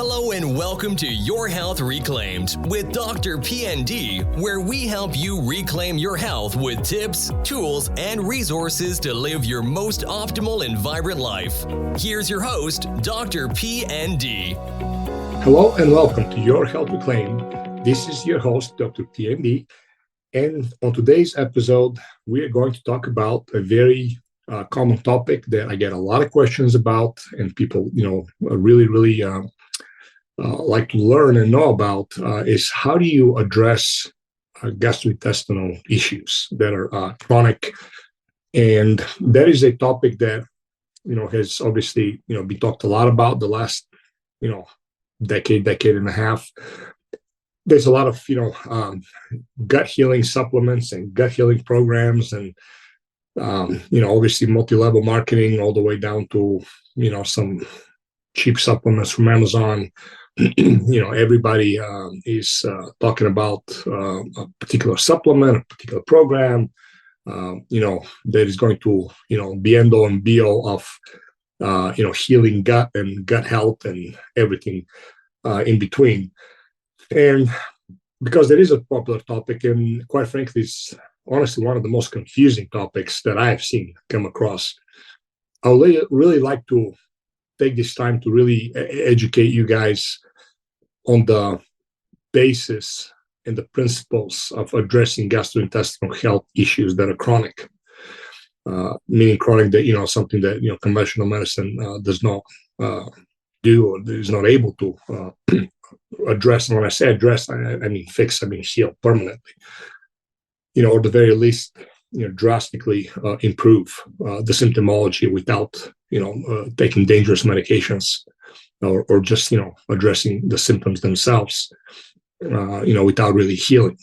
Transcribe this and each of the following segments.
Hello and welcome to Your Health Reclaimed with DrPND, where we help you reclaim your health with tips, tools, and resources to live your most optimal and vibrant life. Here's your host, DrPND. Hello and welcome to Your Health Reclaimed. This is your host, Dr. PND. And on today's episode, we are going to talk about a very common topic that I get a lot of questions about, and people, really like to learn and know about is how do you address gastrointestinal issues that are chronic. And that is a topic that, has obviously, been talked a lot about the last, decade and a half. There's a lot of, gut healing supplements and gut healing programs and, obviously multi-level marketing all the way down to, some cheap supplements from Amazon. Everybody is talking about a particular supplement, a particular program, that is going to, be end all and be all of, healing gut and gut health and everything in between. And because there is a popular topic, and quite frankly, it's honestly one of the most confusing topics that I've seen come across, I really like to take this time to really educate you guys on the basis and the principles of addressing gastrointestinal health issues that are chronic, meaning chronic that, something that, conventional medicine does not do or is not able to address. And when I say address, I mean fix, I mean heal permanently, or at the very least, drastically improve the symptomology without, taking dangerous medications or just, addressing the symptoms themselves, without really healing.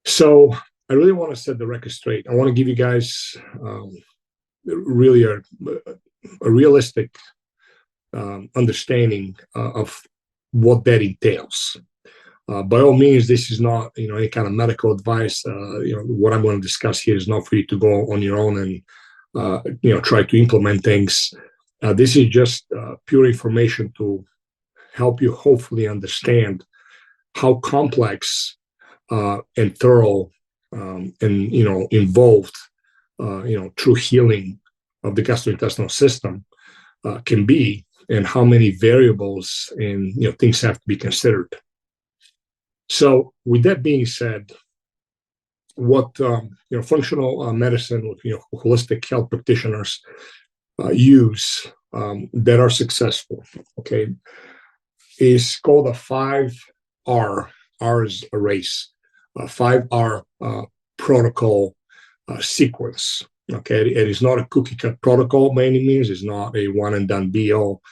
So I really want to set the record straight. I want to give you guys really a realistic understanding of what that entails. By all means, this is not, any kind of medical advice. What I'm going to discuss here is not for you to go on your own and, try to implement things. This is just pure information to help you hopefully understand how complex and thorough and, involved, true healing of the gastrointestinal system can be, and how many variables and, things have to be considered. So with that being said, what functional medicine, holistic health practitioners use that are successful, okay, is called a 5R. R is a race, a 5R protocol sequence. Okay, it is not a cookie cut protocol by any means. It's not a one and done be all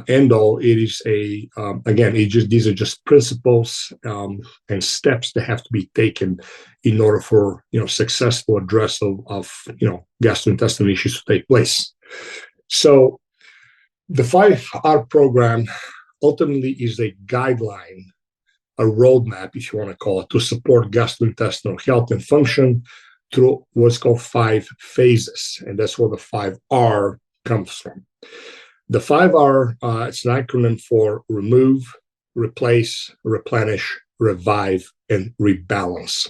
end all. It is these are just principles and steps that have to be taken in order for successful address of gastrointestinal issues to take place. So the 5R program ultimately is a guideline, a roadmap, if you want to call it, to support gastrointestinal health and function through what's called 5 phases, and that's where the 5R comes from. The 5R, it's an acronym for remove, replace, replenish, revive, and rebalance.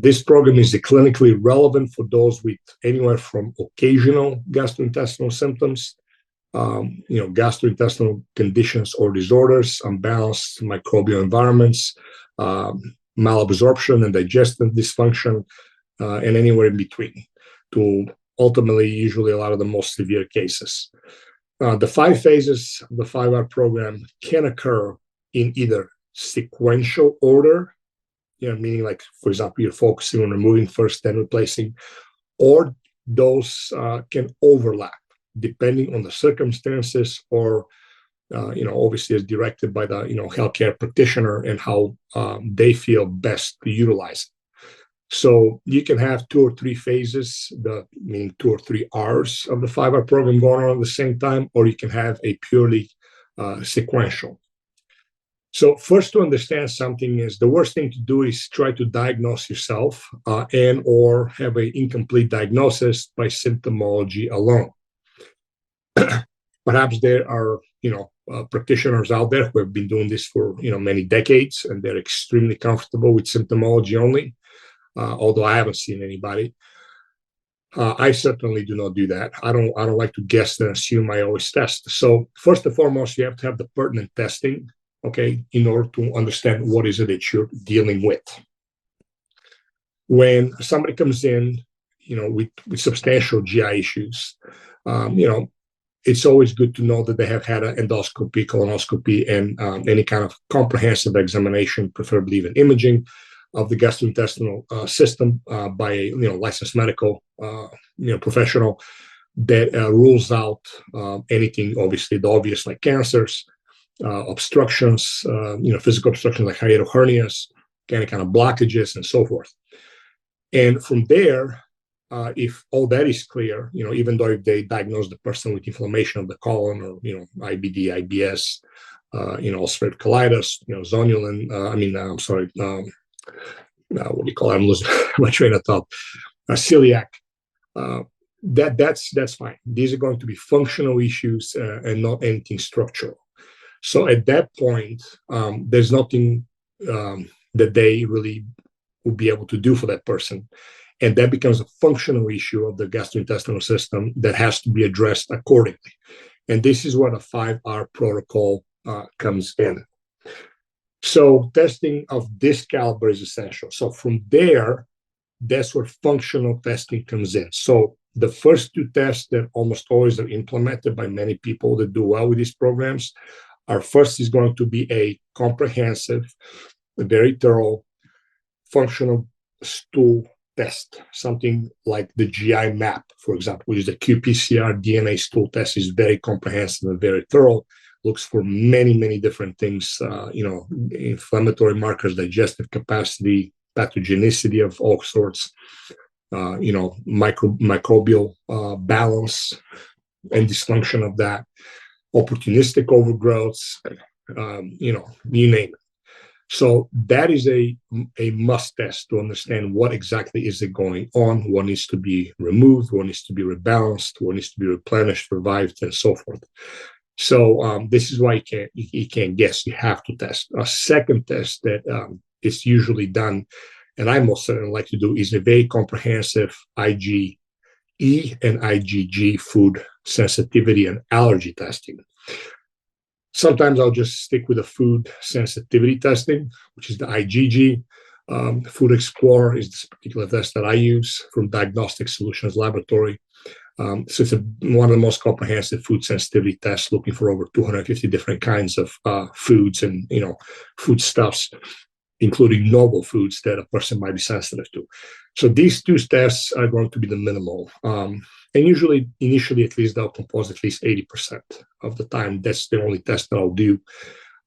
This program is clinically relevant for those with anywhere from occasional gastrointestinal symptoms, gastrointestinal conditions or disorders, unbalanced microbial environments, malabsorption and digestive dysfunction, and anywhere in between, to ultimately usually a lot of the most severe cases. The 5 phases of the 5R program can occur in either sequential order, meaning like, for example, you're focusing on removing first, then replacing, or those can overlap depending on the circumstances or, obviously as directed by the, healthcare practitioner and how they feel best to utilize it. So you can have 2 or 3 phases, meaning 2 or 3 R's of the 5R program going on at the same time, or you can have a purely sequential. So first, to understand something is the worst thing to do is try to diagnose yourself and or have an incomplete diagnosis by symptomology alone. Perhaps there are, practitioners out there who have been doing this for, many decades, and they're extremely comfortable with symptomology only, although I haven't seen anybody. I certainly do not do that. I don't like to guess and assume. I always test. So first and foremost, you have to have the pertinent testing, okay, in order to understand what is it that you're dealing with. When somebody comes in, with substantial GI issues, it's always good to know that they have had an endoscopy, colonoscopy, and any kind of comprehensive examination, preferably even imaging, of the gastrointestinal system by a licensed medical professional that rules out anything, obviously the obvious, like cancers, obstructions, physical obstructions like hiatal hernias, any kind of blockages, and so forth. And from there, if all that is clear, even though if they diagnose the person with inflammation of the colon or IBD, IBS, ulcerative colitis, zonulin, what do you call it? I'm losing my train of thought. Celiac. That's fine. These are going to be functional issues and not anything structural. So at that point, there's nothing that they really will be able to do for that person. And that becomes a functional issue of the gastrointestinal system that has to be addressed accordingly. And this is where the 5R protocol comes in. So testing of this caliber is essential. So from there, that's where functional testing comes in. So the first two tests that almost always are implemented by many people that do well with these programs are, first is going to be a comprehensive, very thorough functional stool test, something like the GI map, for example, which is the qPCR DNA stool test. Is very comprehensive and very thorough. Looks for many, many different things, inflammatory markers, digestive capacity, pathogenicity of all sorts, microbial balance and dysfunction of that, opportunistic overgrowths, you name it. So that is a must test to understand what exactly is it going on, what needs to be removed, what needs to be rebalanced, what needs to be replenished, revived, and so forth. So this is why you can't guess. You have to test. A second test that is usually done, and I most certainly like to do, is a very comprehensive IgE and IgG food sensitivity and allergy testing. Sometimes I'll just stick with the food sensitivity testing, which is the IgG. Food Explorer is this particular test that I use from Diagnostic Solutions Laboratory. So it's one of the most comprehensive food sensitivity tests, looking for over 250 different kinds of foods and foodstuffs, including novel foods that a person might be sensitive to. So these two tests are going to be the minimal. And usually, initially, at least, they'll compose at least 80% of the time. That's the only test that I'll do.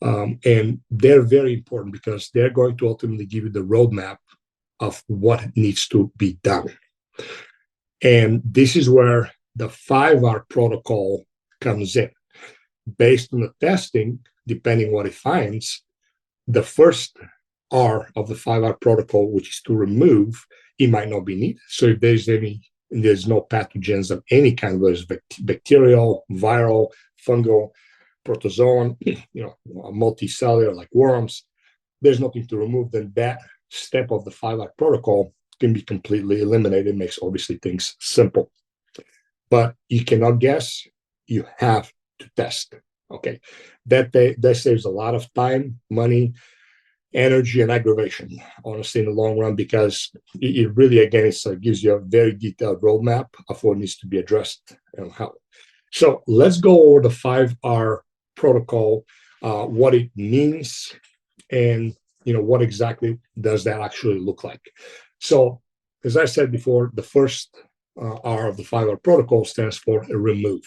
And they're very important because they're going to ultimately give you the roadmap of what needs to be done. And this is where the 5R protocol comes in. Based on the testing, depending what it finds, the first R of the 5R protocol, which is to remove, it might not be needed. So if there's no pathogens of any kind, whether it's bacterial, viral, fungal, protozoan, multicellular like worms, there's nothing to remove, then that step of the 5R protocol can be completely eliminated. It makes obviously things simple. But you cannot guess, you have to test. Okay. That saves a lot of time, money, energy, and aggravation, honestly, in the long run, because it really, again, it gives you a very detailed roadmap of what needs to be addressed and how. So let's go over the 5R protocol, what it means, and what exactly does that actually look like. So, as I said before, the first R of the 5R protocol stands for remove.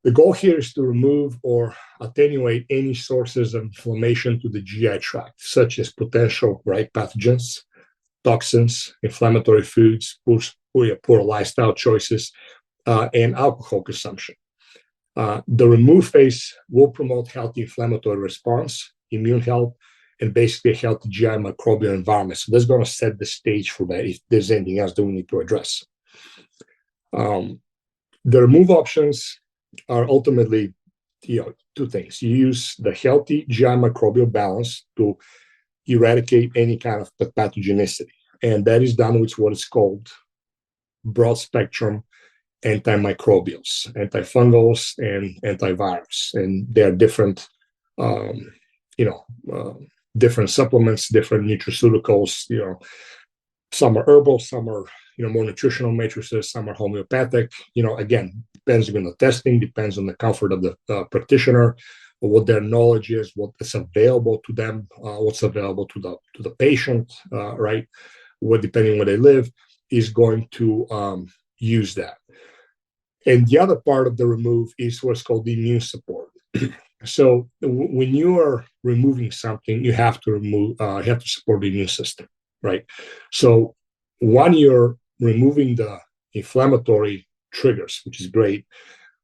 The goal here is to remove or attenuate any sources of inflammation to the GI tract, such as potential pathogens, toxins, inflammatory foods, poor lifestyle choices, and alcohol consumption. The remove phase will promote healthy inflammatory response, immune health, and basically a healthy GI microbial environment. So that's going to set the stage for that if there's anything else that we need to address. The remove options are ultimately, two things. You use the healthy GI microbial balance to eradicate any kind of pathogenicity, and that is done with what is called broad spectrum antimicrobials, antifungals, and antivirus, and they are different, um, different supplements, different nutraceuticals. Some are herbal, some are more nutritional matrices, some are homeopathic. Again, depends on the testing, depends on the comfort of the practitioner, what their knowledge is, what is available to them, what's available to the patient, right? What, depending on where they live, is going to use that. And the other part of the remove is what's called the immune support. So when you are removing something, you have to support the immune system, right? So one, you're removing the inflammatory triggers, which is great,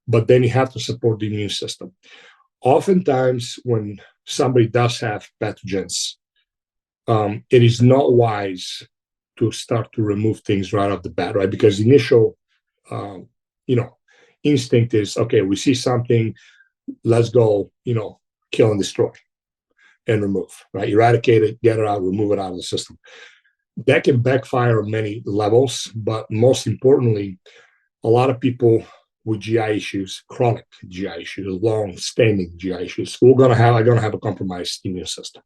but then you have to support the immune system. Oftentimes, when somebody does have pathogens, it is not wise to start to remove things right off the bat, right? Because the initial, instinct is, okay, we see something, let's go, kill and destroy and remove, right? Eradicate it, get it out, remove it out of the system. That can backfire on many levels, but most importantly, a lot of people with GI issues, chronic GI issues, long-standing GI issues, are going to have a compromised immune system.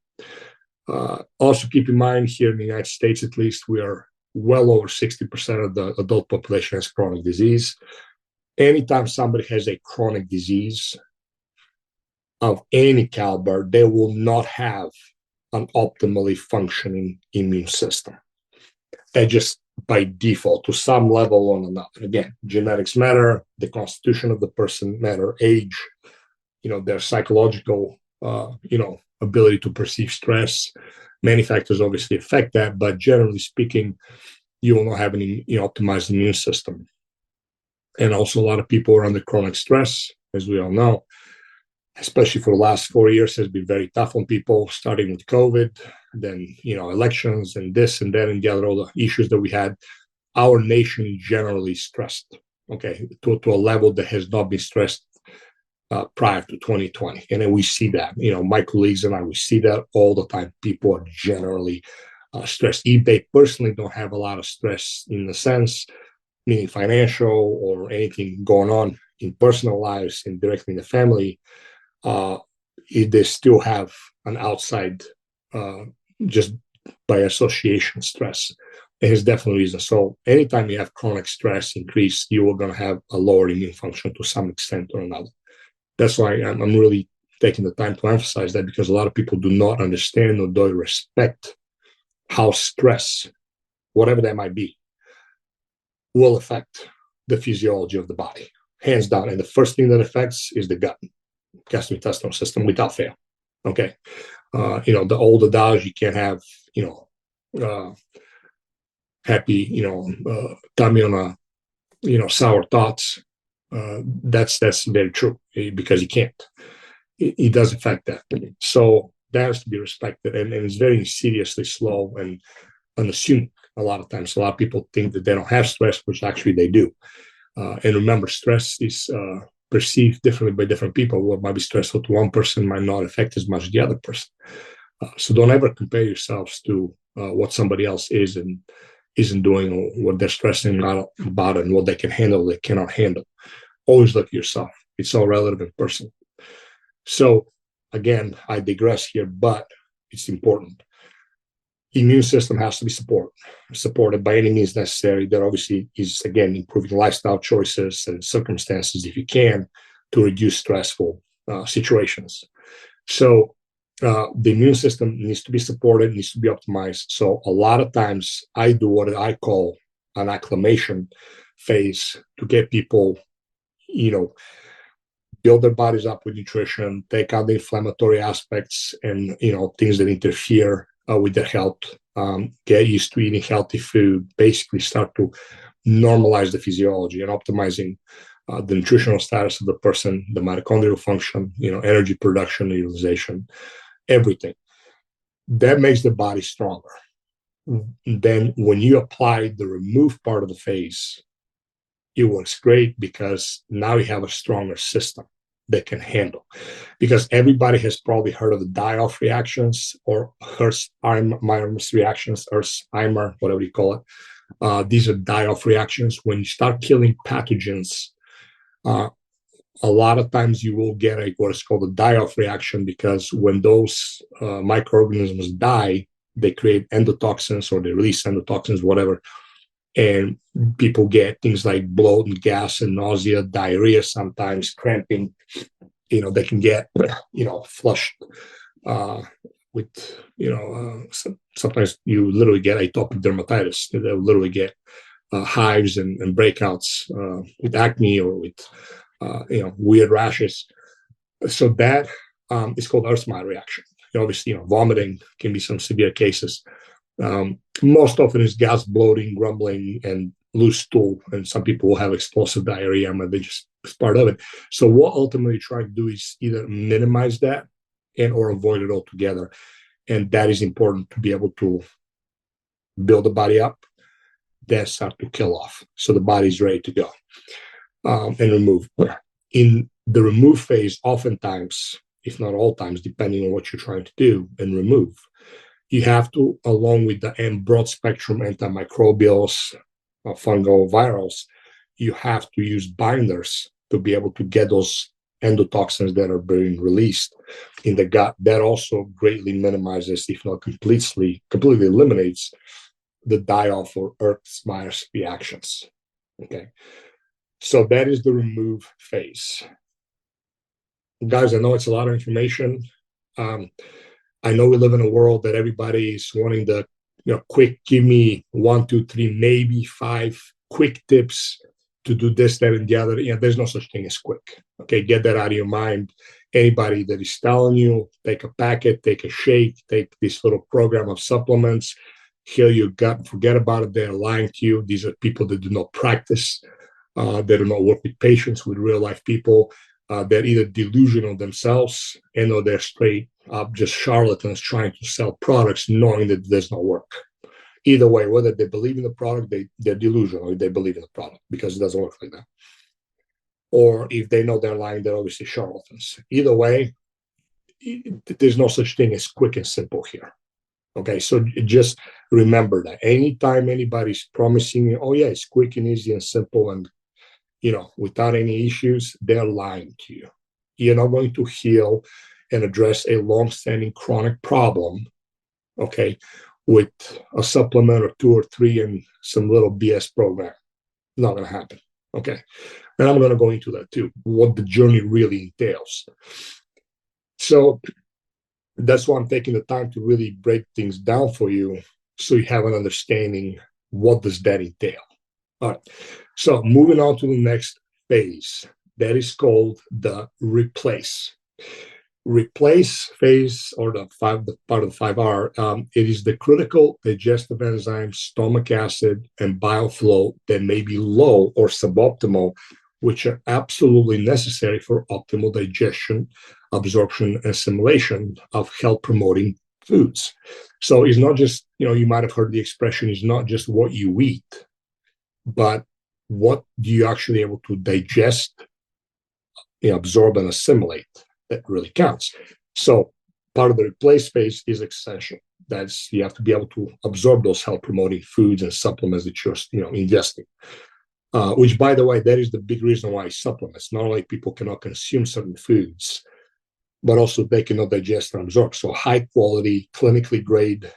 Also, keep in mind, here in the United States, at least, we are well over 60% of the adult population has chronic disease. Anytime somebody has a chronic disease of any caliber, they will not have an optimally functioning immune system. And just by default, to some level or another. Again, genetics matter, the constitution of the person matter, age, their psychological, ability to perceive stress. Many factors obviously affect that, but generally speaking, you will not have any optimized immune system. And also, a lot of people are under chronic stress, as we all know, especially for the last 4 years, has been very tough on people, starting with COVID, then, elections and this and that and the other, all the issues that we had. Our nation generally stressed, okay, to a level that has not been stressed prior to 2020. And then we see that, my colleagues and I, we see that all the time. People are generally stressed. If they personally don't have a lot of stress in the sense, meaning financial or anything going on in personal lives and directly in the family, if they still have an outside, just by association stress, it has definitely reason. So anytime you have chronic stress increase, you are going to have a lower immune function to some extent or another. That's why I'm really taking the time to emphasize that, because a lot of people do not understand or don't respect how stress, whatever that might be, will affect the physiology of the body, hands down. And the first thing that affects is the gut, gastrointestinal system, without fail. Okay. The old adage, you can't have, happy, tummy on sour thoughts. That's very true, because you can't. It does affect that. So that has to be respected, and it's very insidiously slow and unassuming. A lot of times, a lot of people think that they don't have stress, which actually they do. And remember, stress is perceived differently by different people. What might be stressful to one person might not affect as much the other person. So don't ever compare yourselves to what somebody else is and isn't doing, or what they're stressing about and what they can handle, they cannot handle. Always look at yourself. It's all relative and personal. So again, I digress here, but it's important. Immune system has to be supported by any means necessary. That obviously is, again, improving lifestyle choices and circumstances, if you can, to reduce stressful situations. So the immune system needs to be supported, needs to be optimized. So a lot of times I do what I call an acclimation phase to get people, build their bodies up with nutrition, take out the inflammatory aspects and, things that interfere with their health, get used to eating healthy food, basically start to normalize the physiology and optimizing the nutritional status of the person, the mitochondrial function, energy production, utilization, everything. That makes the body stronger. Then when you apply the remove part of the phase, it works great because now you have a stronger system that can handle. Because everybody has probably heard of the die-off reactions or Hersheimer's reactions, Hersheimer, whatever you call it. These are die-off reactions. When you start killing pathogens, a lot of times you will get what is called a die-off reaction, because when those microorganisms die, they create endotoxins or they release endotoxins, whatever. And people get things like bloat and gas and nausea, diarrhea, sometimes cramping. They can get, flushed with, sometimes you literally get atopic dermatitis. They'll literally get hives and breakouts with acne or with, weird rashes. So that is called Hersheimer reaction. Obviously, vomiting can be some severe cases. Most often it's gas, bloating, grumbling, and loose stool. And some people will have explosive diarrhea, but they just it's part of it. So what ultimately you try to do is either minimize that and or avoid it altogether. And that is important to be able to build the body up, then start to kill off. So the body's ready to go and remove. In the remove phase, oftentimes, if not all times, depending on what you're trying to do and remove, you have to, along with the broad spectrum antimicrobials, fungal, virals, you have to use binders to be able to get those endotoxins that are being released in the gut. That also greatly minimizes, if not completely eliminates, the die-off or Hersheimer's reactions. Okay, so that is the remove phase. Guys, I know it's a lot of information. I know we live in a world that everybody is wanting the quick, give me 1, 2, 3, maybe 5 quick tips to do this, that, and the other. There's no such thing as quick. Okay, get that out of your mind. Anybody that is telling you, take a packet, take a shake, take this little program of supplements, heal your gut, forget about it. They're lying to you. These are people that do not practice. They do not work with patients, with real life people. They're either delusional themselves or they're straight up just charlatans trying to sell products knowing that it does not work. Either way, whether they believe in the product, they're delusional, or they believe in the product because it doesn't work like that. Or if they know they're lying, they're obviously charlatans. Either way, there's no such thing as quick and simple here. Okay, so just remember that anytime anybody's promising you, oh yeah, it's quick and easy and simple and without any issues, they're lying to you. You're not going to heal and address a long-standing chronic problem, okay, with a supplement or 2 or 3 and some little BS program. Not going to happen, okay? And I'm going to go into that too, what the journey really entails. So that's why I'm taking the time to really break things down for you so you have an understanding what does that entail. All right, so moving on to the next phase, that is called the replace. Replace phase, or the part of the 5R, it is the critical digestive enzymes, stomach acid, and bile flow that may be low or suboptimal, which are absolutely necessary for optimal digestion, absorption, and assimilation of health-promoting foods. So it's not just, you might have heard the expression, it's not just what you eat, but what do you actually able to digest, absorb, and assimilate? That really counts. So part of the replace phase is essential. That's you have to be able to absorb those health-promoting foods and supplements that you're, ingesting. Which, by the way, that is the big reason why supplements. Not only people cannot consume certain foods, but also they cannot digest and absorb. So high-quality, clinically grade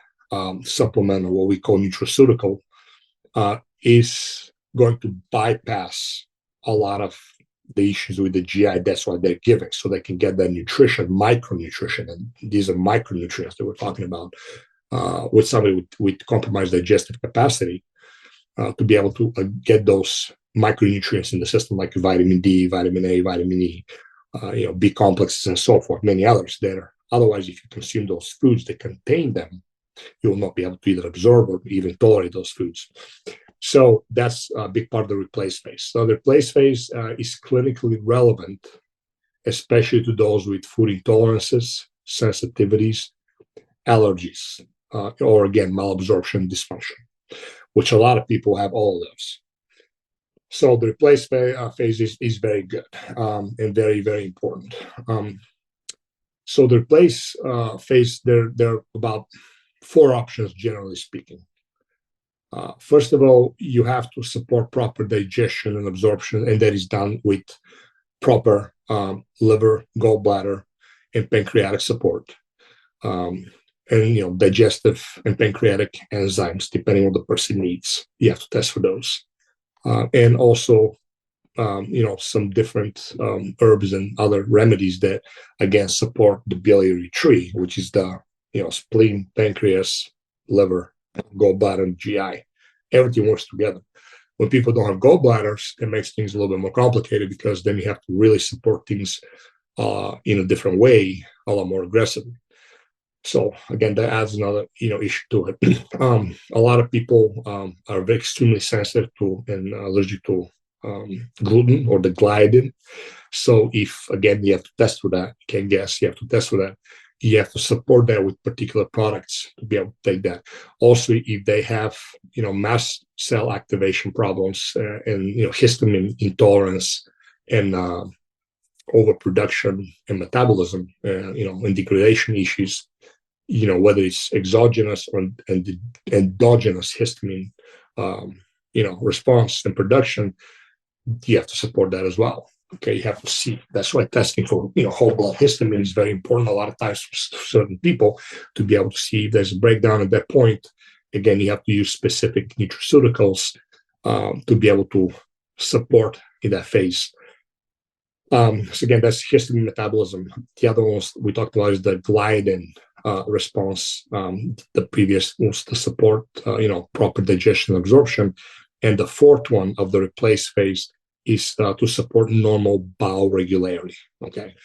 supplement, or what we call nutraceutical, is going to bypass a lot of the issues with the GI. That's why they're giving, so they can get that nutrition, micronutrition, and these are micronutrients that we're talking about with somebody with compromised digestive capacity to be able to get those micronutrients in the system, like vitamin D, vitamin A, vitamin E, B complexes, and so forth, many others that are otherwise, if you consume those foods that contain them, you will not be able to either absorb or even tolerate those foods. So that's a big part of the replace phase. So the replace phase is clinically relevant, especially to those with food intolerances, sensitivities, allergies, or again, malabsorption dysfunction, which a lot of people have all of those. So the replace phase is very good and very, very important. So the replace phase, there are about 4 options, generally speaking. First of all, you have to support proper digestion and absorption, and that is done with proper liver, gallbladder, and pancreatic support. And digestive and pancreatic enzymes, depending on what the person needs. You have to test for those. And also, some different herbs and other remedies that, again, support the biliary tree, which is the, spleen, pancreas, liver, gallbladder, and GI. Everything works together. When people don't have gallbladders, it makes things a little bit more complicated, because then you have to really support things in a different way, a lot more aggressively. So again, that adds another issue to it. A lot of people are very extremely sensitive to and allergic to gluten or the gliadin. So if, again, you have to test for that, you can't guess, you have to test for that. You have to support that with particular products to be able to take that. Also, if they have mast cell activation problems and histamine intolerance and overproduction and metabolism, and degradation issues, whether it's exogenous or endogenous histamine, response and production, you have to support that as well. Okay, you have to see. That's why testing for whole blood histamine is very important a lot of times for certain people, to be able to see if there's a breakdown at that point. Again, you have to use specific nutraceuticals to be able to support in that phase. So again, that's histamine metabolism. The other ones we talked about is the gliadin response. The previous was to support proper digestion and absorption. And the 4th one of the replace phase is to support normal bowel regularity. Okay,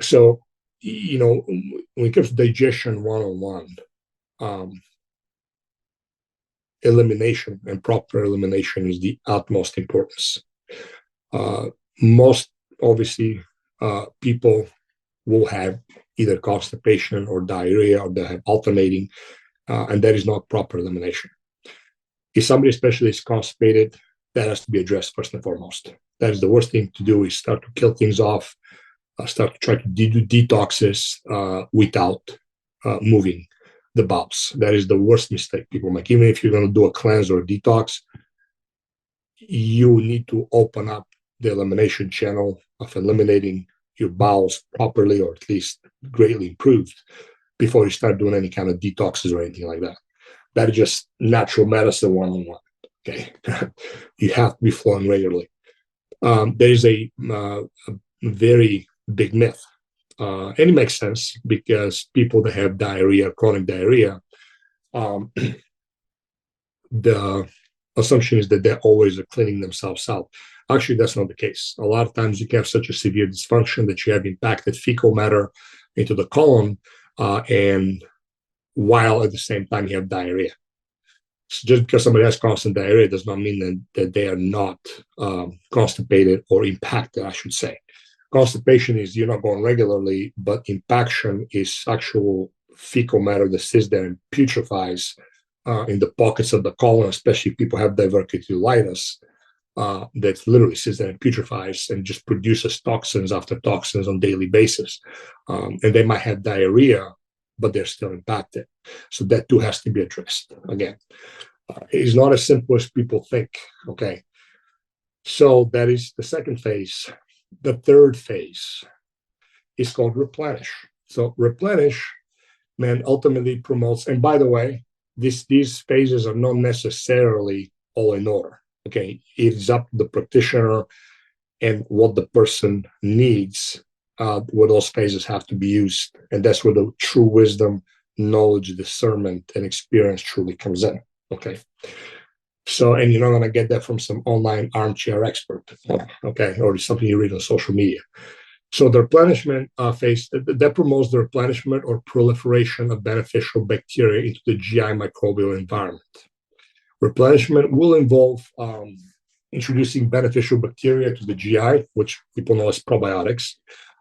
so when it comes to digestion 101, elimination and proper elimination is the utmost importance. Most obviously people will have either constipation or diarrhea, or they have alternating, and that is not proper elimination. If somebody especially is constipated, that has to be addressed first and foremost. That is the worst thing to do, is start to kill things off, start to try to do detoxes without moving the bowels. That is the worst mistake people make. Even if you're going to do a cleanse or a detox, you need to open up the elimination channel of eliminating your bowels properly, or at least greatly improved, before you start doing any kind of detoxes or anything like that. That is just natural medicine 101. Okay, you have to be flowing regularly. There is a very big myth, and it makes sense, because people that have diarrhea, chronic diarrhea, the assumption is that they're always cleaning themselves out. Actually, that's not the case. A lot of times you can have such a severe dysfunction that you have impacted fecal matter into the colon, and while at the same time you have diarrhea. So just because somebody has constant diarrhea does not mean that they are not constipated or impacted, I should say. Constipation is you're not going regularly, but impaction is actual fecal matter that sits there and putrefies in the pockets of the colon, especially if people have diverticulitis, that literally sits there and putrefies and just produces toxins after toxins on a daily basis. And they might have diarrhea, but they're still impacted. So that too has to be addressed. Again, it's not as simple as people think. Okay, so that is the 2nd phase. The 3rd phase is called replenish. So replenish, ultimately promotes, and by the way, these phases are not necessarily all in order. Okay, it is up to the practitioner and what the person needs, where those phases have to be used. And that's where the true wisdom, knowledge, discernment, and experience truly comes in. Okay, so, and you're not going to get that from some online armchair expert, okay, or something you read on social media. So the replenishment phase, that promotes the replenishment or proliferation of beneficial bacteria into the GI microbial environment. Replenishment will involve introducing beneficial bacteria to the GI, which people know as probiotics,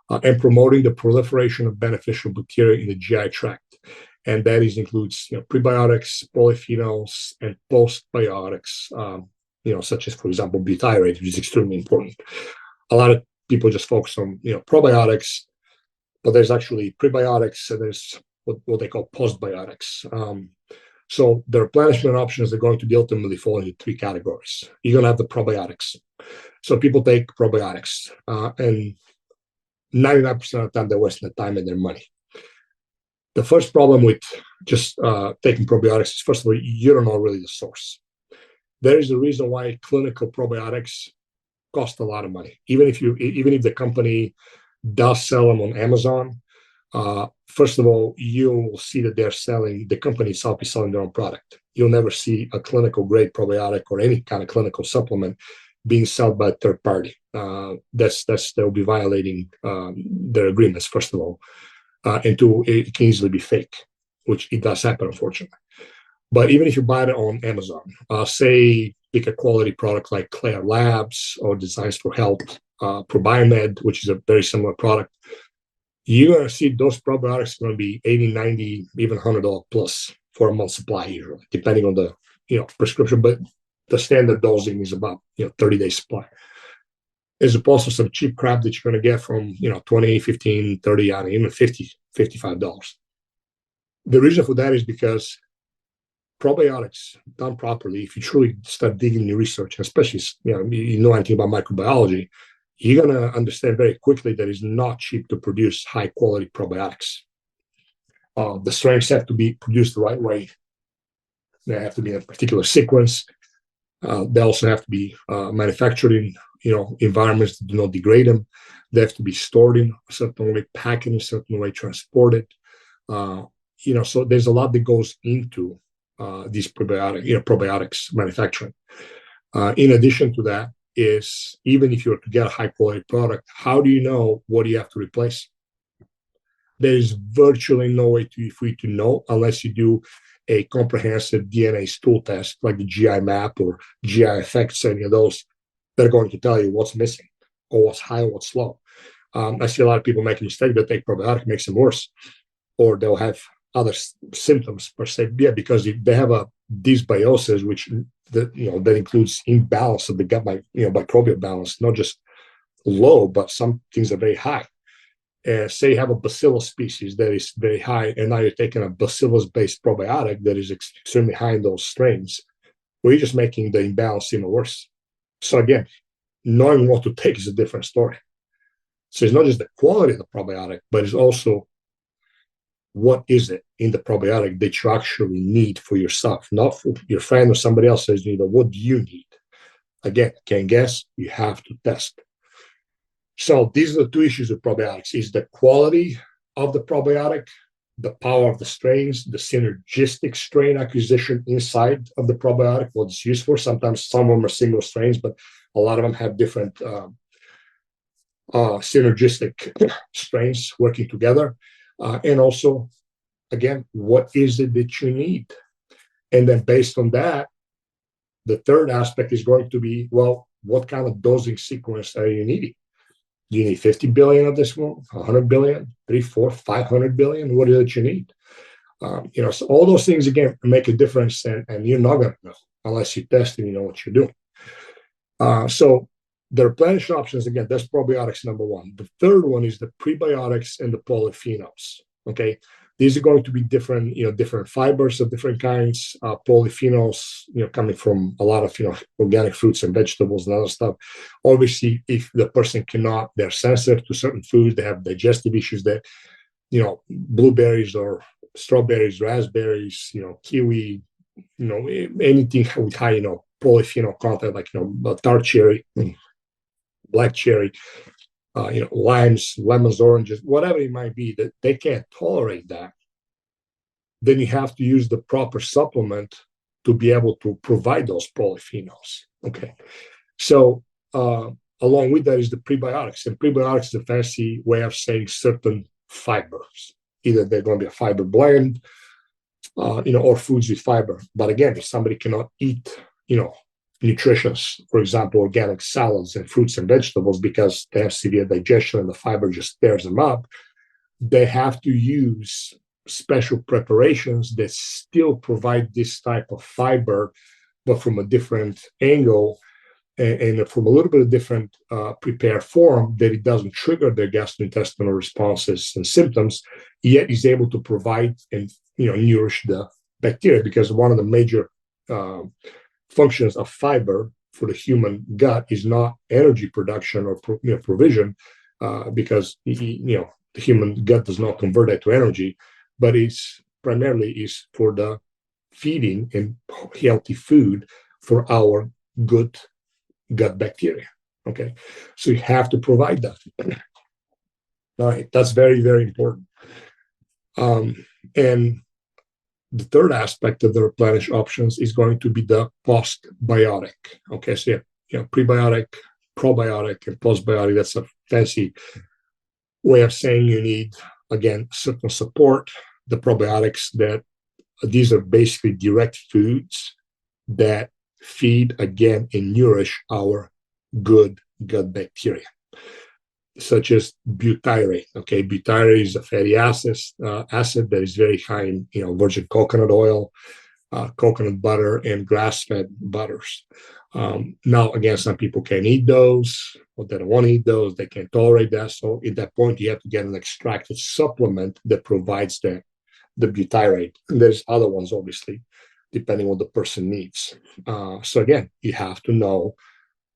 and promoting the proliferation of beneficial bacteria in the GI tract. And that includes prebiotics, polyphenols, and postbiotics, such as, for example, butyrate, which is extremely important. A lot of people just focus on, probiotics, but there's actually prebiotics and there's what they call postbiotics. So the replenishment options are going to be ultimately fall into three categories. You're going to have the probiotics. So people take probiotics, and 99% of the time they're wasting their time and their money. The first problem with just taking probiotics is, first of all, you don't know really the source. There is a reason why clinical probiotics cost a lot of money. Even if the company does sell them on Amazon, first of all, you will see that the company itself is selling their own product. You'll never see a clinical grade probiotic or any kind of clinical supplement being sold by a third party. They'll be violating their agreements, first of all. And two, it can easily be fake, which it does happen, unfortunately. But even if you buy it on Amazon, say pick a quality product like Claire Labs or Designs for Health, Probiomed, which is a very similar product, you're going to see those probiotics are going to be $80, $90, even $100 plus for a month supply usually, depending on the prescription. But the standard dosing is about 30-day supply, as opposed to some cheap crap that you're going to get from $20, $15, $30, even $50, $55. The reason for that is because probiotics done properly, if you truly start digging into research, especially you know anything about microbiology, you're going to understand very quickly that it's not cheap to produce high quality probiotics. The strains have to be produced the right way. They have to be in a particular sequence. They also have to be manufactured in environments that do not degrade them. They have to be stored in a certain way, packed in a certain way, transported. So there's a lot that goes into these probiotics manufacturing. In addition to that, is even if you were to get a high quality product, how do you know what you have to replace? There is virtually no way for you to know unless you do a comprehensive DNA stool test like the GI map or GI effects, any of those that are going to tell you what's missing or what's high or what's low. I see a lot of people make a mistake. They take probiotic, makes them worse, or they'll have other symptoms per se. Yeah, because they have a dysbiosis, which that includes imbalance of the gut microbial balance, not just low, but some things are very high. Say you have a bacillus species that is very high, and now you're taking a bacillus-based probiotic that is extremely high in those strains, well, you're just making the imbalance even worse. So again, knowing what to take is a different story. So it's not just the quality of the probiotic, but it's also what is it in the probiotic that you actually need for yourself, not for your friend or somebody else says you need. What do you need? Again, can't guess. You have to test. So these are the two issues with probiotics: is the quality of the probiotic, the power of the strains, the synergistic strain acquisition inside of the probiotic, what it's used for. Sometimes some of them are single strains, but a lot of them have different synergistic strains working together. And also, again, what is it that you need? And then based on that, the third aspect is going to be, well, what kind of dosing sequence are you needing? Do you need 50 billion of this one, 100 billion, 3, 4, 500 billion? What is it you need? So all those things, again, make a difference, and you're not going to know unless you test and you know what you're doing. So the replenishment options, again, that's probiotics number one. The third one is the prebiotics and the polyphenols. Okay, these are going to be different, different fibers of different kinds, polyphenols, coming from a lot of, organic fruits and vegetables and other stuff. Obviously, if the person they're sensitive to certain foods, they have digestive issues that, blueberries or strawberries, raspberries, kiwi, anything with high, polyphenol content, like, tart cherry, black cherry, limes, lemons, oranges, whatever it might be, that they can't tolerate that, then you have to use the proper supplement to be able to provide those polyphenols. Okay. So along with that is the prebiotics. And prebiotics is a fancy way of saying certain fibers. Either they're going to be a fiber blend, or foods with fiber. But again, if somebody cannot eat, nutritious, for example, organic salads and fruits and vegetables because they have severe digestion and the fiber just tears them up, they have to use special preparations that still provide this type of fiber but from a different angle and from a little bit of different prepared form, that it doesn't trigger their gastrointestinal responses and symptoms, yet is able to provide and nourish the bacteria. Because one of the major functions of fiber for the human gut is not energy production or provision, because the human gut does not convert that to energy, but it's primarily is for the feeding and healthy food for our good gut bacteria. Okay, so you have to provide that. All right, that's very, very important. And the third aspect of the replenish options is going to be the postbiotic. Okay, so prebiotic, probiotic, and postbiotic. That's a fancy way of saying you need, again, certain support. The probiotics, that these are basically direct foods that feed, again, and nourish our good gut bacteria, such as butyrate. Okay, butyrate is a fatty acid that is very high in virgin coconut oil, coconut butter, and grass-fed butters. Now, again, some people can eat those, or they don't want to eat those. They can't tolerate that. So at that point, you have to get an extracted supplement that provides the butyrate. And there's other ones, obviously, depending on what the person needs. So again, you have to know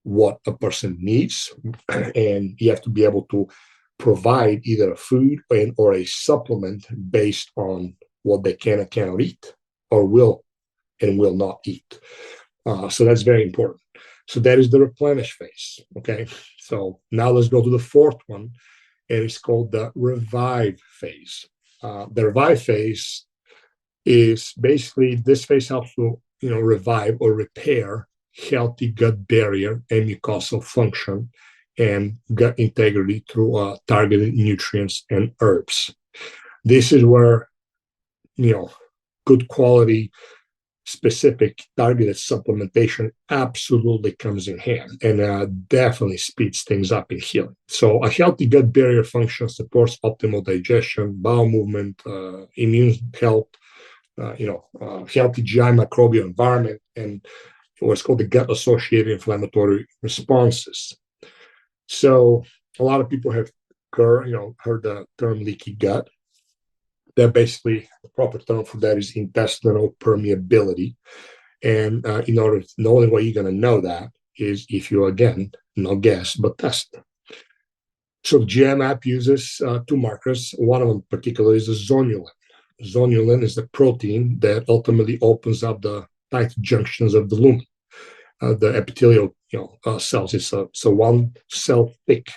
what a person needs, and you have to be able to provide either a food or a supplement based on what they can and cannot eat, or will and will not eat. So that's very important. So that is the replenish phase. Okay, so now let's go to the fourth one, and it's called the revive phase. The revive phase is basically, this phase helps to revive or repair healthy gut barrier and mucosal function and gut integrity through targeted nutrients and herbs. This is where good quality, specific, targeted supplementation absolutely comes in hand, and definitely speeds things up in healing. So a healthy gut barrier function supports optimal digestion, bowel movement, immune health, healthy GI microbial environment, and what's called the gut-associated inflammatory responses. So a lot of people have heard the term leaky gut. That basically, the proper term for that is intestinal permeability. And the only way you're going to know that is if you, again, not guess, but test. So the GM app uses two markers. One of them in particular is the zonulin. Zonulin is the protein that ultimately opens up the tight junctions of the lumen, the epithelial cells. It's a one cell thick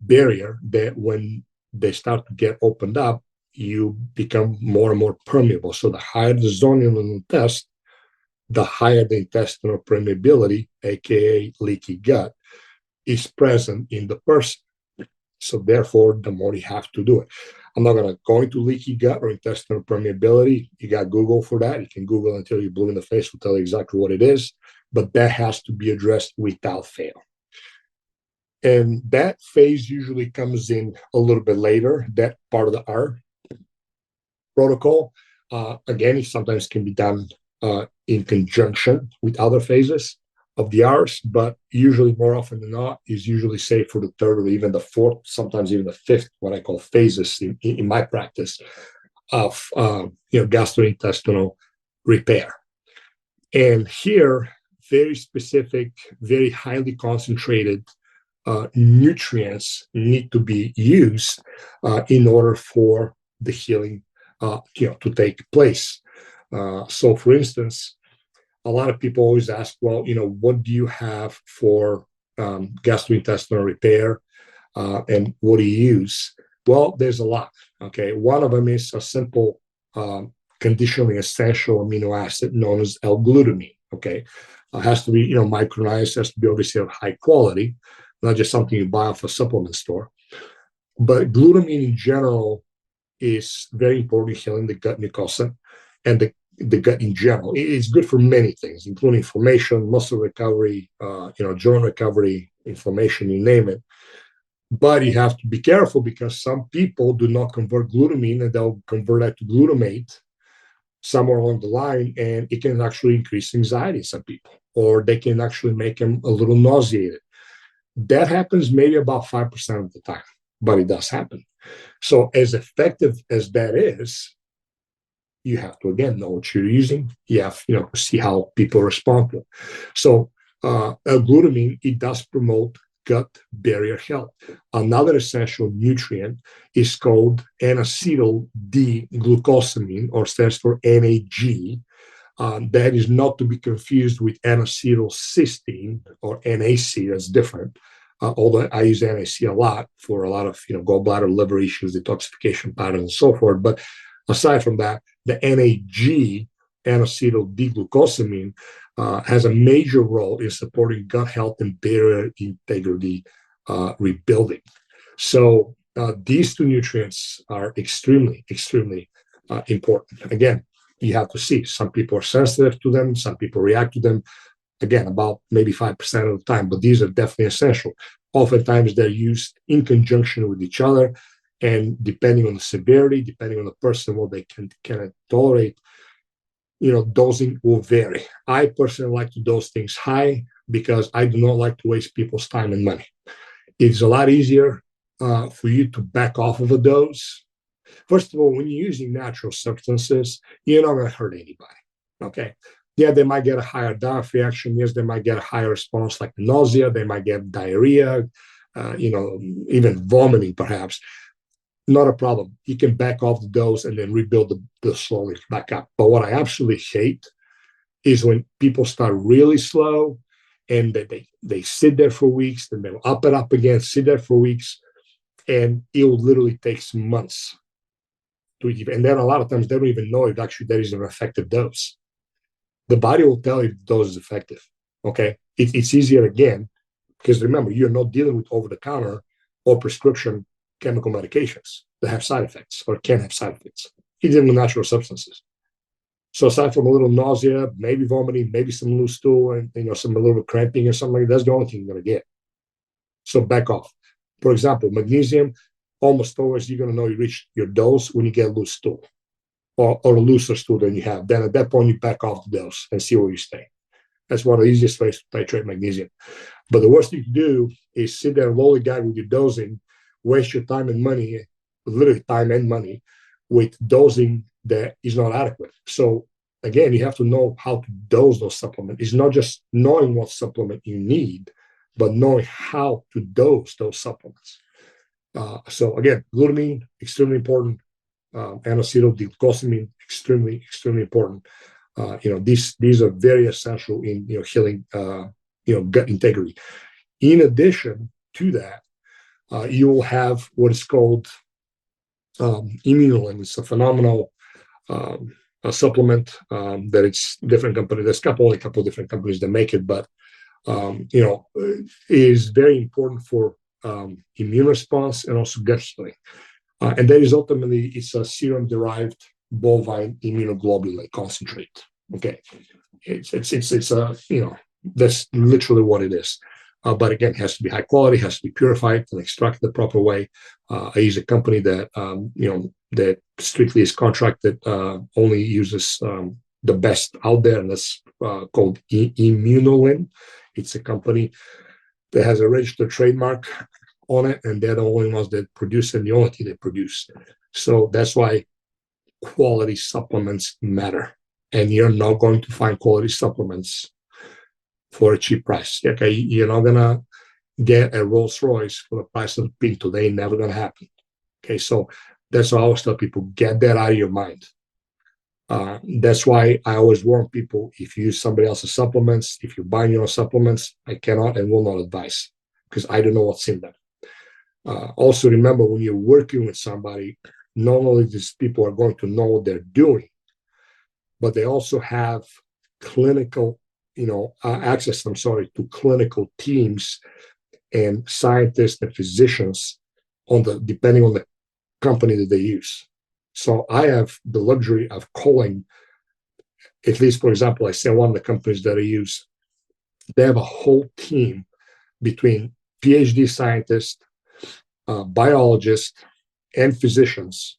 barrier that when they start to get opened up, you become more and more permeable. So the higher the zonulin test, the higher the intestinal permeability, aka leaky gut, is present in the person. So therefore, the more you have to do it. I'm not going to go into leaky gut or intestinal permeability. You got Google for that. You can Google until you're blue in the face. Will tell you exactly what it is. But that has to be addressed without fail. And that phase usually comes in a little bit later, that part of the R protocol. Again, it sometimes can be done in conjunction with other phases of the R's, but usually, more often than not, is usually safe for the third or even the fourth, sometimes even the fifth, what I call phases in my practice of gastrointestinal repair. And here, very specific, very highly concentrated nutrients need to be used in order for the healing to take place. So, for instance, a lot of people always ask, well, what do you have for gastrointestinal repair, and what do you use? Well, there's a lot. Okay, one of them is a simple conditionally essential amino acid known as L-Glutamine. Okay, it has to be micronized, has to be obviously of high quality, not just something you buy off a supplement store. But glutamine in general is very important in healing the gut mucosa and the gut in general. It's good for many things, including inflammation, muscle recovery, joint recovery, inflammation, you name it. But you have to be careful because some people do not convert glutamine, and they'll convert that to glutamate, somewhere along the line, and it can actually increase anxiety in some people, or they can actually make them a little nauseated. That happens maybe about 5% of the time, but it does happen. So as effective as that is, you have to, again, know what you're using. You have, to see how people respond to it. So L-glutamine, it does promote gut barrier health. Another essential nutrient is called N-Acetyl-D-Glucosamine, or stands for NAG. That is not to be confused with N-acetylcysteine or NAC. That's different. Although I use NAC a lot for a lot of gallbladder, liver issues, detoxification patterns, and so forth. But aside from that, the NAG, N-acetyl-D-Glucosamine, has a major role in supporting gut health and barrier integrity rebuilding. So these two nutrients are extremely, extremely important. Again, you have to see, some people are sensitive to them, some people react to them, again, about maybe 5% of the time, but these are definitely essential. Oftentimes they're used in conjunction with each other, and depending on the severity, depending on the person, what they can tolerate, dosing will vary. I personally like to dose things high because I do not like to waste people's time and money. It's a lot easier for you to back off of a dose. First of all, when you're using natural substances, you're not going to hurt anybody, okay? Yeah, they might get a higher DAF reaction. Yes, they might get a higher response like nausea. They might get diarrhea, even vomiting perhaps. Not a problem. You can back off the dose and then rebuild the slowly back up. But what I absolutely hate is when people start really slow and they sit there for weeks, then they'll up it up again, sit there for weeks, and it will literally take months to even. And then a lot of times they don't even know if actually there is an effective dose. The body will tell you if the dose is effective. Okay, it's easier again because remember, you're not dealing with over-the-counter or prescription chemical medications that have side effects or can have side effects. You're dealing with natural substances. So aside from a little nausea, maybe vomiting, maybe some loose stool, and some a little cramping or something like that, that's the only thing you're going to get. So back off. For example, magnesium, almost always you're going to know you reach your dose when you get a loose stool or a looser stool than you have. Then at that point, you back off the dose and see where you stay. That's one of the easiest ways to titrate magnesium. But the worst you can do is sit there and lollygag with your dosing, waste your time and money, literally time and money, with dosing that is not adequate. So again, you have to know how to dose those supplements. It's not just knowing what supplement you need, but knowing how to dose those supplements. So again, glutamine, extremely important. N-acetyl-D-Glucosamine, extremely, extremely important. These are very essential in healing gut integrity. In addition to that, you will have what is called immunolin. It's a phenomenal supplement that it's different company. There's only a couple of different companies that make it, but is very important for immune response and also gut healing. And that is ultimately, it's a serum-derived bovine immunoglobulin concentrate. Okay, it's that's literally what it is. But again, it has to be high quality, has to be purified and extracted the proper way. I use a company that that strictly is contracted, only uses the best out there, and that's called Immunolin. It's a company that has a registered trademark on it, and they're the only ones that produce and the only thing they produce. So that's why quality supplements matter, and you're not going to find quality supplements for a cheap price. Okay, you're not gonna get a Rolls Royce for the price of a Pinto. They ain't never gonna happen. Okay, so that's why I always tell people, get that out of your mind. That's why I always warn people, if you use somebody else's supplements, if you're buying your own supplements, I cannot and will not advise, because I don't know what's in them. Also remember, when you're working with somebody, not only these people are going to know what they're doing, but they also have clinical access, to clinical teams and scientists and physicians depending on the company that they use. So I have the luxury of calling, at least, for example, I say one of the companies that I use, they have a whole team between PhD scientists, biologists, and physicians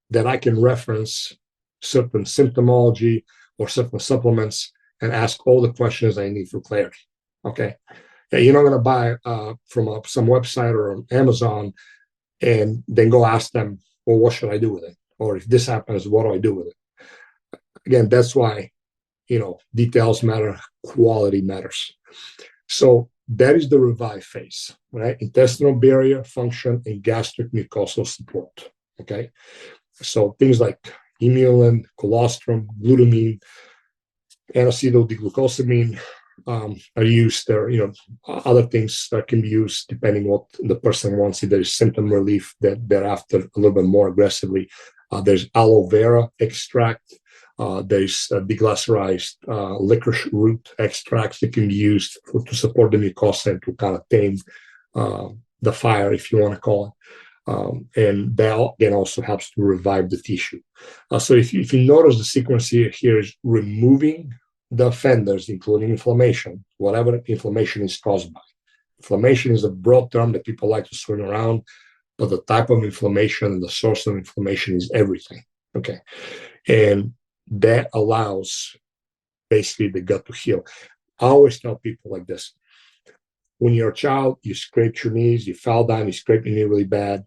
that I can reference certain symptomology or certain supplements and ask all the questions I need for clarity. Okay. You're not going to buy from some website or on Amazon and then go ask them, well, what should I do with it? Or if this happens, what do I do with it? Again, that's why, details matter, quality matters. So that is the revive phase, right? Intestinal barrier function and gastric mucosal support. Okay. So things like inulin, colostrum, glutamine, N-Acetyl-D-Glucosamine are used there. Other things that can be used depending what the person wants. If there's symptom relief, that thereafter a little bit more aggressively. There's aloe vera extract. There's deglycerized licorice root extracts that can be used to support the mucosa and to kind of tame the fire, if you want to call it. And that again also helps to revive the tissue. So if you notice the sequence here is removing the offenders, including inflammation, whatever inflammation is caused by. Inflammation is a broad term that people like to swing around, but the type of inflammation and the source of inflammation is everything. Okay. And that allows basically the gut to heal. I always tell people like this. When you're a child, you scraped your knees, you fell down, you scraped your knee really bad.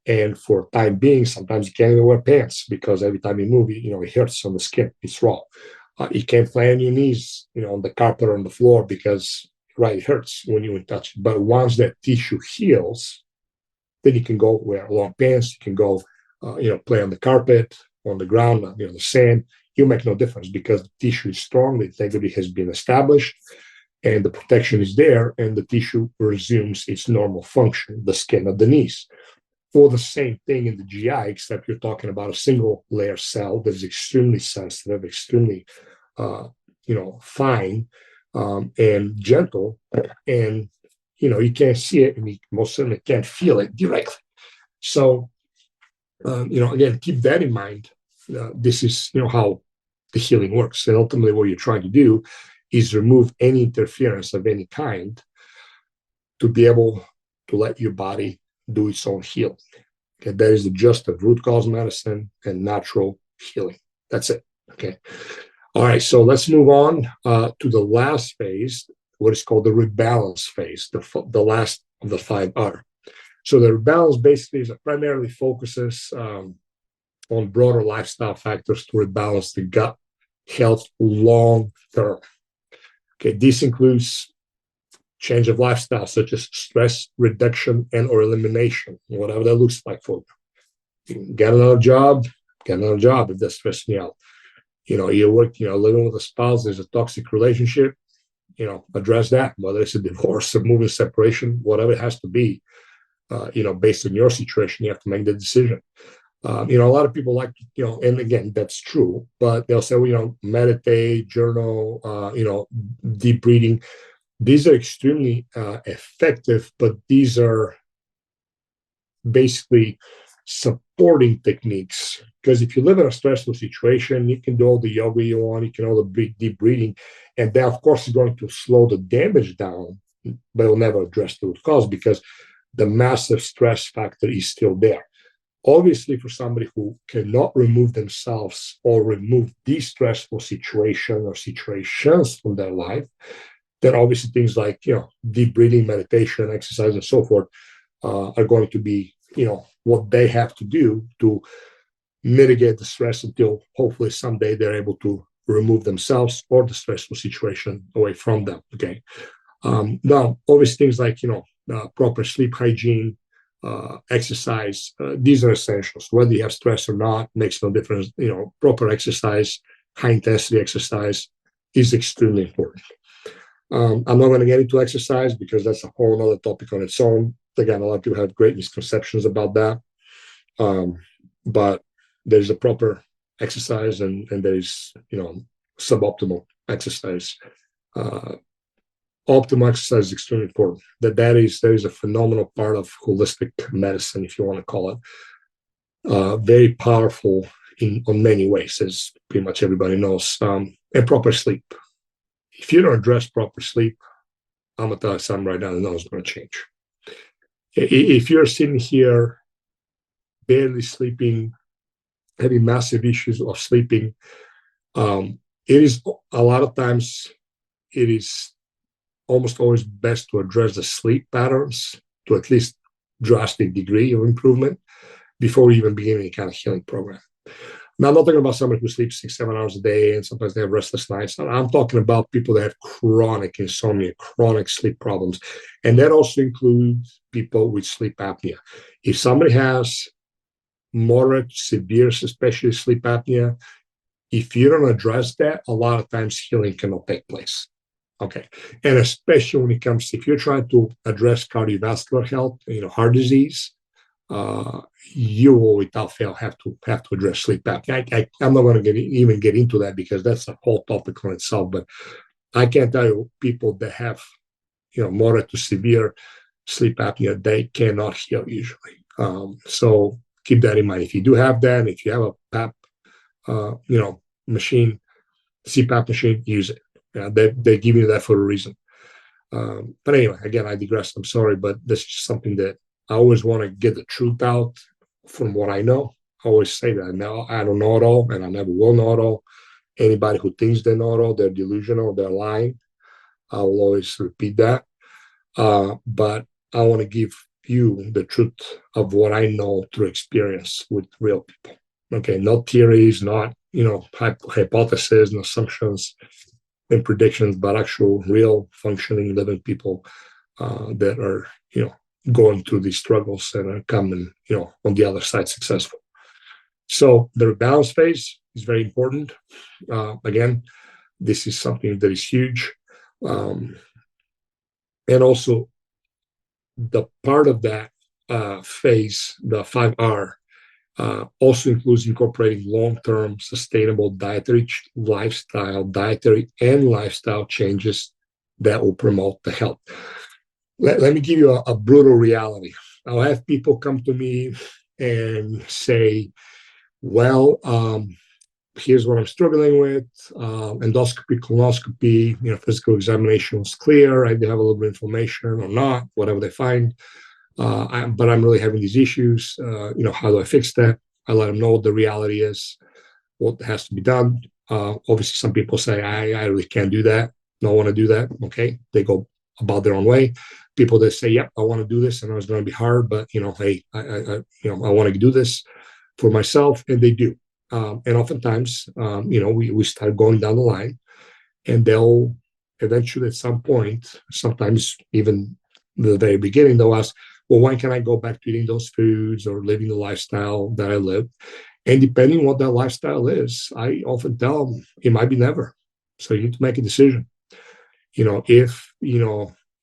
And for time being, sometimes you can't even wear pants because every time you move, it hurts on the skin. It's raw. You can't lay on your knees, on the carpet or on the floor because, right, it hurts when you touch it. But once that tissue heals, then you can go wear long pants. You can go, play on the carpet, on the ground, the sand. You make no difference because the tissue is strong. The integrity has been established, and the protection is there, and the tissue resumes its normal function, the skin of the knees. For the same thing in the GI, except you're talking about a single layer cell that is extremely sensitive, extremely, fine and gentle, and you can't see it, and you most certainly can't feel it directly. So, again, keep that in mind. This is how the healing works, and ultimately, what you're trying to do is remove any interference of any kind to be able to let your body do its own healing. Okay, that is the gist of root cause medicine and natural healing. That's it. Okay. All right. So let's move on to the last phase, what is called the rebalance phase, the last of the 5R. So the rebalance basically primarily focuses on broader lifestyle factors to rebalance the gut health long term. Okay. This includes change of lifestyle, such as stress reduction and or elimination, whatever that looks like for you. Get another job if that's stressing you out. You work, living with a spouse, there's a toxic relationship, address that, whether it's a divorce, a moving separation, whatever it has to be, based on your situation, you have to make the decision. A lot of people like, and again, that's true, but they'll say, meditate, journal, deep breathing. These are extremely effective, but these are basically supporting techniques. Because if you live in a stressful situation, you can do all the yoga you want, you can all the deep breathing, and that, of course, is going to slow the damage down, but it will never address the root cause because the massive stress factor is still there. Obviously, for somebody who cannot remove themselves or remove the stressful situation or situations from their life, then obviously things like, deep breathing, meditation, exercise, and so forth are going to be, what they have to do to mitigate the stress until hopefully someday they're able to remove themselves or the stressful situation away from them. Okay. Now, obviously things like, proper sleep hygiene, exercise, these are essentials. Whether you have stress or not makes no difference. Proper exercise, high intensity exercise is extremely important. I'm not going to get into exercise because that's a whole other topic on its own. Again, a lot of people have great misconceptions about that. But there's a proper exercise and there's, suboptimal exercise. Optimal exercise is extremely important. That is a phenomenal part of holistic medicine, if you want to call it. Very powerful on many ways, as pretty much everybody knows. And proper sleep. If you don't address proper sleep, I'm going to tell you something right now, nothing's going to change. If you're sitting here barely sleeping having massive issues of sleeping, it is a lot of times, it is almost always best to address the sleep patterns to at least drastic degree of improvement before even beginning any kind of healing program. Now, I'm not talking about somebody who sleeps 6-7 hours a day and sometimes they have restless nights. I'm talking about people that have chronic insomnia, chronic sleep problems. And that also includes people with sleep apnea. If somebody has moderate, severe, especially sleep apnea, if you don't address that, a lot of times healing cannot take place. Okay. And especially when it comes to, if you're trying to address cardiovascular health, heart disease, you will without fail have to address sleep apnea. I'm not going to even get into that because that's a whole topic on itself. But I can tell you, people that have moderate to severe sleep apnea, they cannot heal usually. So keep that in mind. If you do have that, if you have a PAP, machine, CPAP machine, use it. They give you that for a reason. But anyway, again, I digress. I'm sorry, but this is just something that I always want to get the truth out from what I know. I always say that now I don't know it all, and I never will know it all. Anybody who thinks they know it all, they're delusional, they're lying. I will always repeat that. But I want to give you the truth of what I know through experience with real people. Okay, not theories, not hypotheses and assumptions and predictions, but actual real functioning living people that are going through these struggles and are coming on the other side successful. So the rebalance phase is very important. Again, this is something that is huge, and also the part of that phase, the 5R, also includes incorporating long-term sustainable dietary and lifestyle changes that will promote the health. Let me give you a brutal reality. I'll have people come to me and say, well, here's what I'm struggling with. Endoscopy, colonoscopy, physical examination was clear. I did have a little bit of inflammation or not, whatever they find. But I'm really having these issues. How do I fix that? I let them know what the reality is, what has to be done. Obviously, some people say, I really can't do that. Don't want to do that. Okay. They go about their own way. People that say, yep, I want to do this. I know it's going to be hard, but, hey, I want to do this for myself. And they do. And oftentimes, we start going down the line, and they'll eventually at some point, sometimes even the very beginning, they'll ask, well, when can I go back to eating those foods or living the lifestyle that I live? And depending on what that lifestyle is, I often tell them it might be never. So you need to make a decision. If,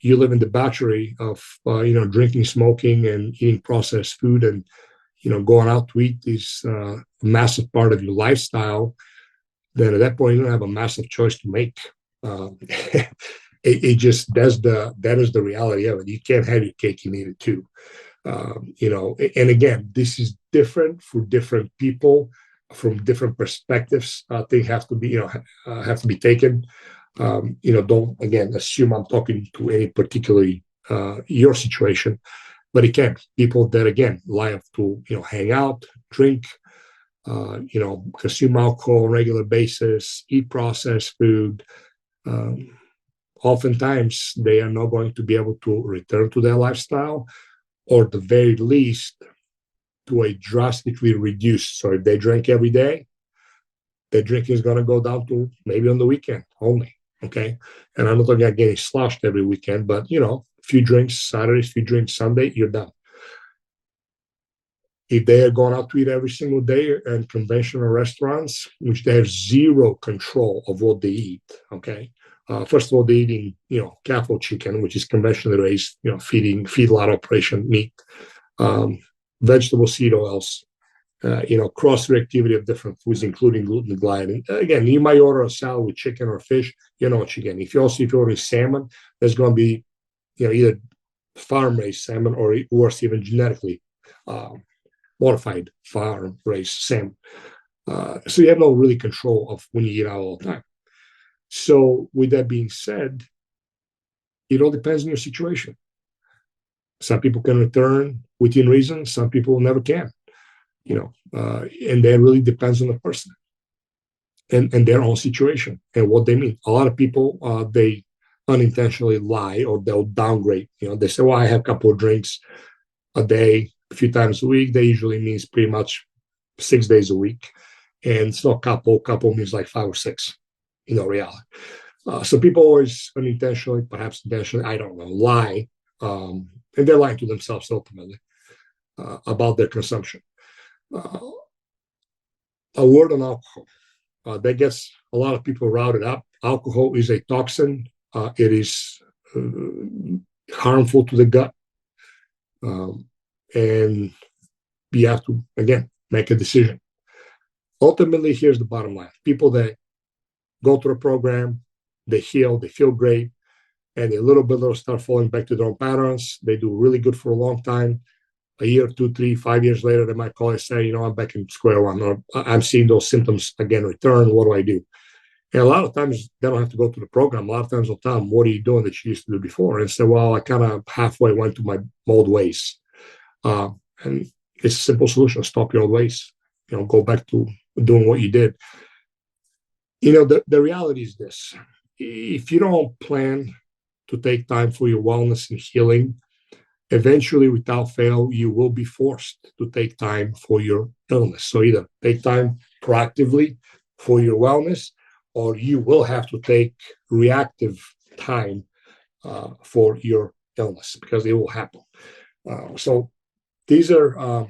you live in debauchery of, drinking, smoking, and eating processed food and, going out to eat is a massive part of your lifestyle, then at that point, you don't have a massive choice to make. It just that is the reality of it. You can't have your cake and eat it too. And again, this is different for different people from different perspectives. Things have to be taken. Don't again assume I'm talking to any particularly your situation, but again, people that again like to hang out, drink, consume alcohol on a regular basis, eat processed food. Oftentimes, they are not going to be able to return to their lifestyle, or at the very least, to a drastically reduced. So if they drink every day, their drinking is going to go down to maybe on the weekend only. Okay. And I'm not talking about getting sloshed every weekend, but, a few drinks Saturday, a few drinks Sunday, you're done. If they are going out to eat every single day in conventional restaurants, which they have zero control of what they eat, okay. First of all, they're eating, cattle chicken, which is conventionally raised, feedlot operation meat, vegetable seed oils, cross-reactivity of different foods, including gluten and gliadin. Again, you might order a salad with chicken or fish, you know what you get. If you're ordering salmon, there's going to be, either farm-raised salmon or worse, even genetically modified farm-raised salmon. So you have no really control of when you eat out all the time. So with that being said, it all depends on your situation. Some people can return within reason. Some people never can. and that really depends on the person and their own situation and what they mean. A lot of people, they unintentionally lie or they'll downgrade. They say, well, I have a couple of drinks a day, a few times a week. That usually means pretty much 6 days a week. And it's not couple means like 5 or 6, reality. So people always unintentionally, perhaps intentionally, I don't know, lie. And they're lying to themselves ultimately about their consumption. A word on alcohol. That gets a lot of people routed up. Alcohol is a toxin. It is harmful to the gut. And you have to, again, make a decision. Ultimately, here's the bottom line. People that go through a program, they heal, they feel great, and a little bit start falling back to their own patterns. They do really good for a long time. A year, 2, 3, 5 years later, they might call and say, I'm back in square one, or I'm seeing those symptoms again return. What do I do? And a lot of times they don't have to go to the program. A lot of times they'll tell them, what are you doing that you used to do before? And say, well, I kind of halfway went to my old ways. And it's a simple solution. Stop your old ways. Go back to doing what you did. The reality is this. If you don't plan to take time for your wellness and healing, eventually, without fail, you will be forced to take time for your illness. So either take time proactively for your wellness, or you will have to take reactive time for your illness, because it will happen. So these are,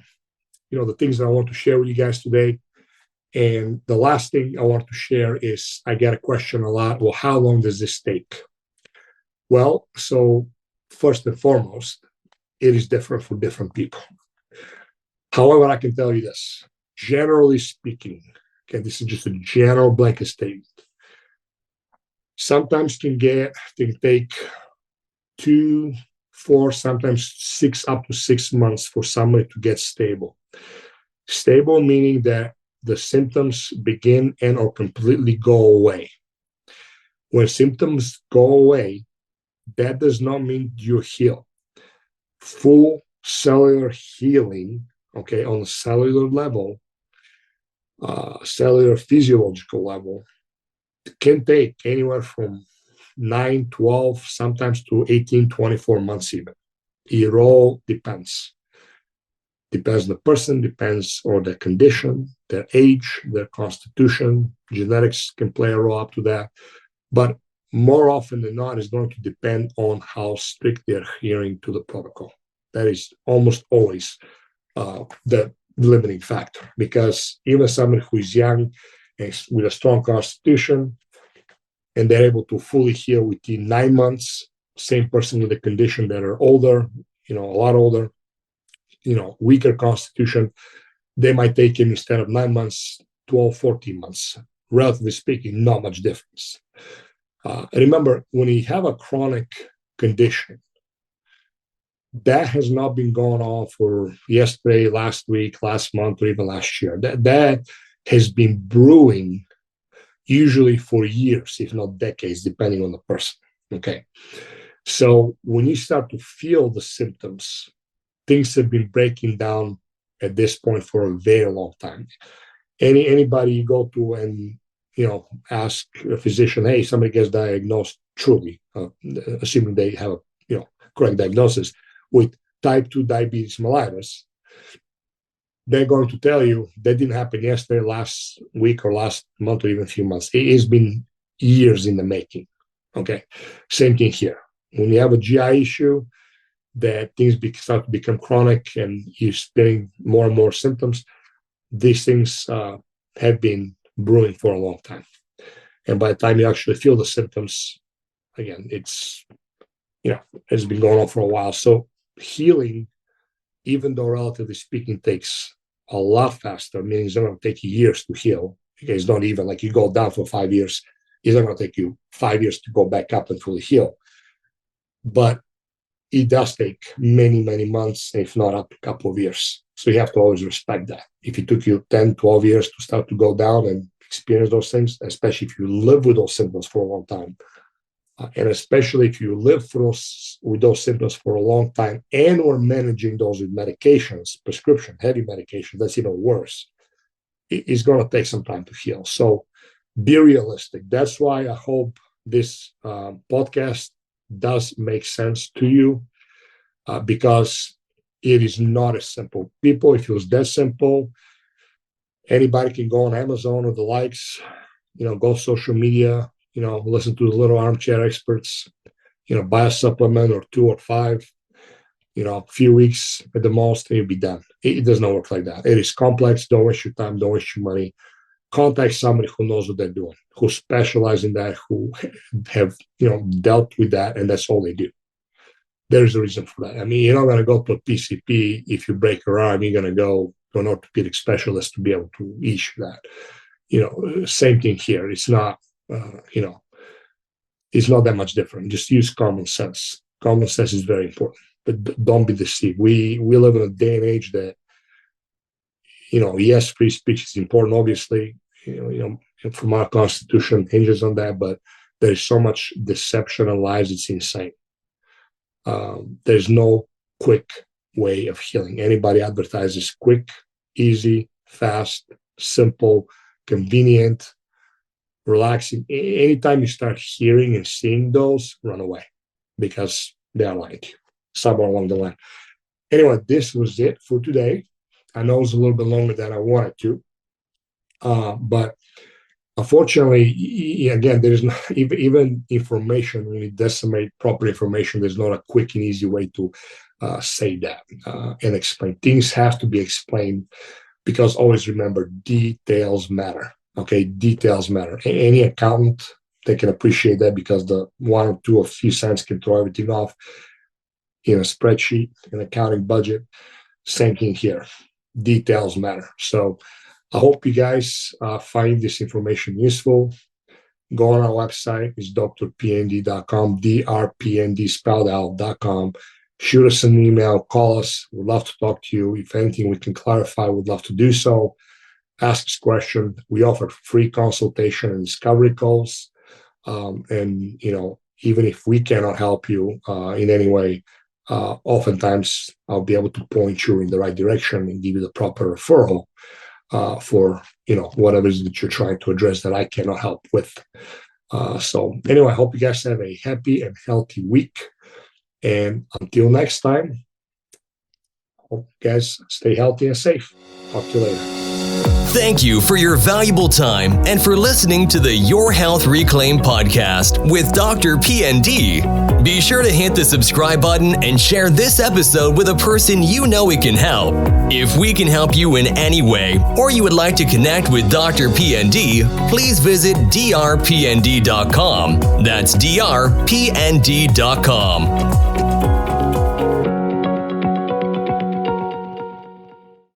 the things that I want to share with you guys today. And the last thing I want to share is I get a question a lot. Well, how long does this take? Well, so first and foremost, it is different for different people. However, I can tell you this, generally speaking, okay, this is just a general blanket statement. Sometimes can take 2, 4, sometimes 6, up to 6 months for somebody to get stable. Stable meaning that the symptoms begin and or completely go away. When symptoms go away, that does not mean you heal. Full cellular healing, okay, on a cellular level, cellular physiological level, can take anywhere from 9, 12, sometimes to 18, 24 months even. It all depends. Depends on the person, depends on their condition, their age, their constitution. Genetics can play a role up to that. But more often than not, it's going to depend on how strict they're adhering to the protocol. That is almost always the limiting factor, because even someone who is young and with a strong constitution, and they're able to fully heal within 9 months, same person with a condition that are older, a lot older, weaker constitution, they might take him instead of 9 months, 12, 14 months. Relatively speaking, not much difference. Remember, when you have a chronic condition, that has not been going on for yesterday, last week, last month, or even last year. That has been brewing usually for years, if not decades, depending on the person. Okay. So when you start to feel the symptoms, things have been breaking down at this point for a very long time. Anybody you go to and ask a physician, hey, somebody gets diagnosed truly, assuming they have a correct diagnosis with type 2 diabetes mellitus, they're going to tell you that didn't happen yesterday, last week, or last month, or even a few months. It has been years in the making. Okay, same thing here. When you have a GI issue, that things start to become chronic and you're getting more and more symptoms, these things have been brewing for a long time. And by the time you actually feel the symptoms, again, it's been going on for a while. So healing, even though relatively speaking takes a lot faster, meaning it's not going to take you years to heal. It's not even like you go down for 5 years. It's not going to take you 5 years to go back up and fully heal. But it does take many, many months, if not up to a couple of years. So you have to always respect that. If it took you 10, 12 years to start to go down and experience those things, especially if you live with those symptoms for a long time, And especially if you live with those symptoms for a long time and we're managing those with medications, prescription, heavy medications, that's even worse. It's going to take some time to heal. So be realistic. That's why I hope this podcast does make sense to you, because it is not as simple. People, if it was that simple, anybody can go on Amazon or the likes, go social media, listen to the little armchair experts, buy a supplement or 2 or 5, a few weeks at the most, and you'll be done. It does not work like that. It is complex. Don't waste your time. Don't waste your money. Contact somebody who knows what they're doing, who specialize in that, who have, dealt with that, and that's all they do. There's a reason for that. I mean, you're not going to go to a PCP if you break your arm. You're going to go to an orthopedic specialist to be able to issue that. Same thing here. It's not, it's not that much different. Just use common sense. Common sense is very important, but don't be deceived. We live in a day and age that, yes, free speech is important, obviously, from our Constitution hinges on that, but there's so much deception and lies, it's insane. There's no quick way of healing. Anybody advertises quick, easy, fast, simple, convenient, relaxing. Anytime you start hearing and seeing those, run away, because they are lying to you somewhere along the line. Anyway, this was it for today. I know it's a little bit longer than I wanted to, but unfortunately, again, there is not even information, when you decimate proper information, there's not a quick and easy way to say that and explain. Things have to be explained, because always remember, details matter. Okay, details matter. Any accountant, they can appreciate that, because the 1 or 2 or few cents can throw everything off in a spreadsheet, an accounting budget. Same thing here. Details matter. So I hope you guys find this information useful. Go on our website. It's drpnd.com, DrPND spelled out.com. Shoot us an email, call us. We'd love to talk to you. If anything we can clarify, we'd love to do so. Ask us question. We offer free consultation and discovery calls. And, even if we cannot help you in any way, oftentimes I'll be able to point you in the right direction and give you the proper referral for, whatever it is that you're trying to address that I cannot help with. So anyway, I hope you guys have a happy and healthy week. And until next time, hope you guys stay healthy and safe. Talk to you later. Thank you for your valuable time and for listening to the Your Health Recalimed podcast with Dr. PND. Be sure to hit the subscribe button and share this episode with a person you know it can help. If we can help you in any way, or you would like to connect with Dr. PND, please visit drpnd.com. That's drpnd.com.